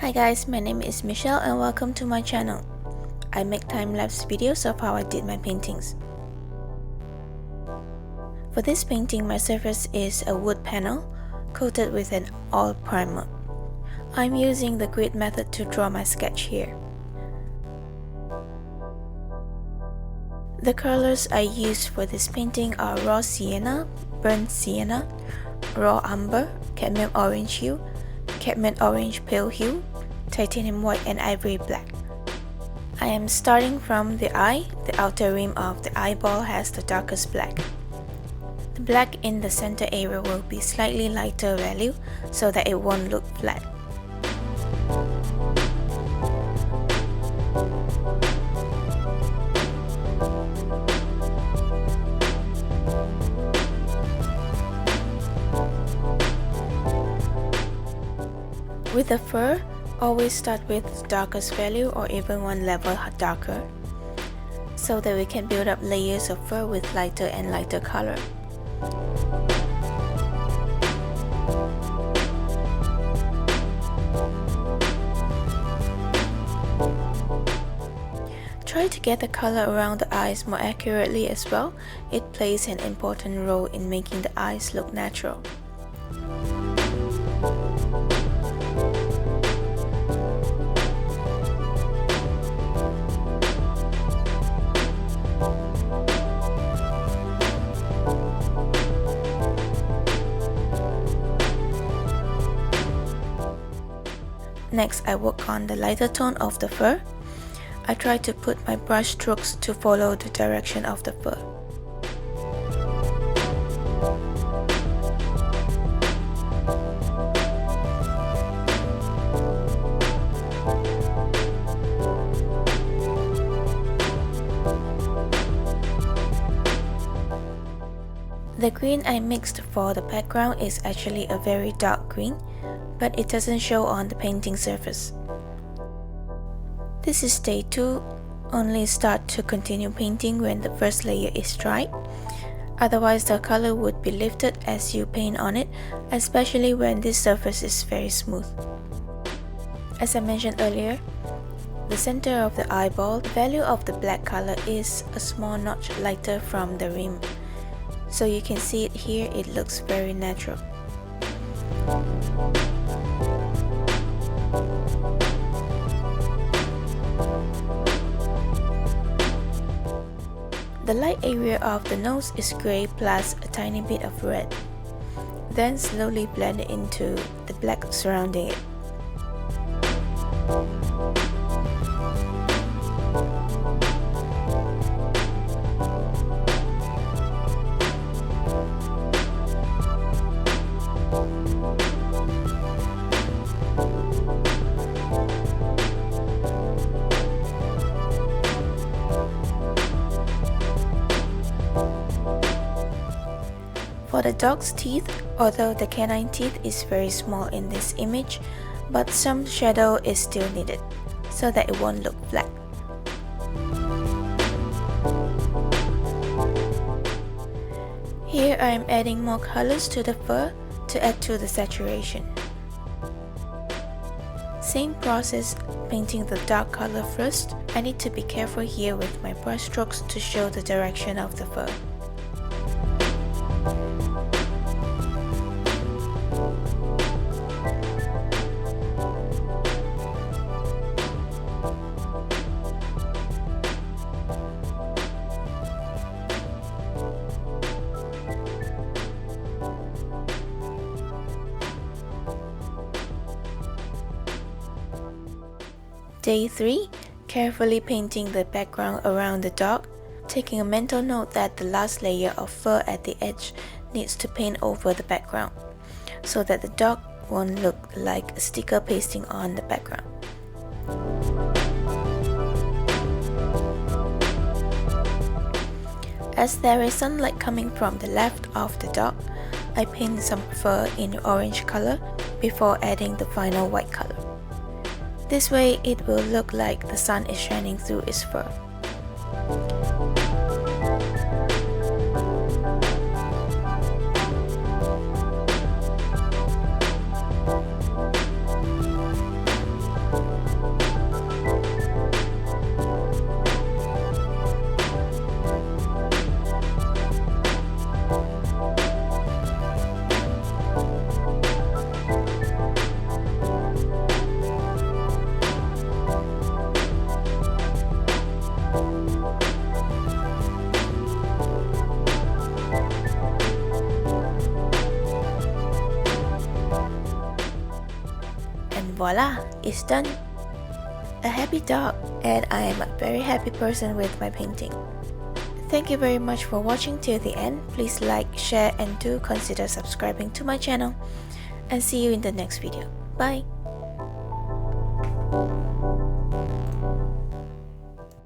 Hi guys, my name is Michelle and welcome to my channel. I make time-lapse videos of how I did my paintings. For this painting, my surface is a wood panel coated with an oil primer. I'm using the grid method to draw my sketch here. The colors I used for this painting are raw sienna, burnt sienna, raw umber, cadmium orange hue, cadmium orange pale hue, titanium white and ivory black. I am starting from the eye. The outer rim of the eyeball has the darkest black. The black in the center area will be slightly lighter value so that it won't look flat. With the fur, always start with the darkest value or even one level darker, so that we can build up layers of fur with lighter and lighter color. Try to get the color around the eyes more accurately as well. It plays an important role in making the eyes look natural. Next, I work on the lighter tone of the fur. I try to put my brush strokes to follow the direction of the fur. The green I mixed for the background is actually a very dark green, but it doesn't show on the painting surface. This is day 2. Only start to continue painting when the first layer is dry. Otherwise, the color would be lifted as you paint on it, especially when this surface is very smooth. As I mentioned earlier, the center of the eyeball, the value of the black color is a small notch lighter from the rim. So you can see it here, it looks very natural. The light area of the nose is gray plus a tiny bit of red. Then slowly blend it into the black surrounding it. For the dog's teeth, although the canine teeth is very small in this image, but some shadow is still needed, so that it won't look flat. Here I am adding more colors to the fur to add to the saturation. Same process, painting the dark color first. I need to be careful here with my brush strokes to show the direction of the fur. Day 3. Carefully painting the background around the dog, taking a mental note that the last layer of fur at the edge needs to paint over the background, so that the dog won't look like a sticker pasting on the background. As there is sunlight coming from the left of the dog, I paint some fur in orange color before adding the final white color. This way, it will look like the sun is shining through its fur. voila, it's done. A happy dog, and I am a very happy person with my painting. Thank you very much for watching till the end. Please like, share and do consider subscribing to my channel. And see you in the next video. Bye!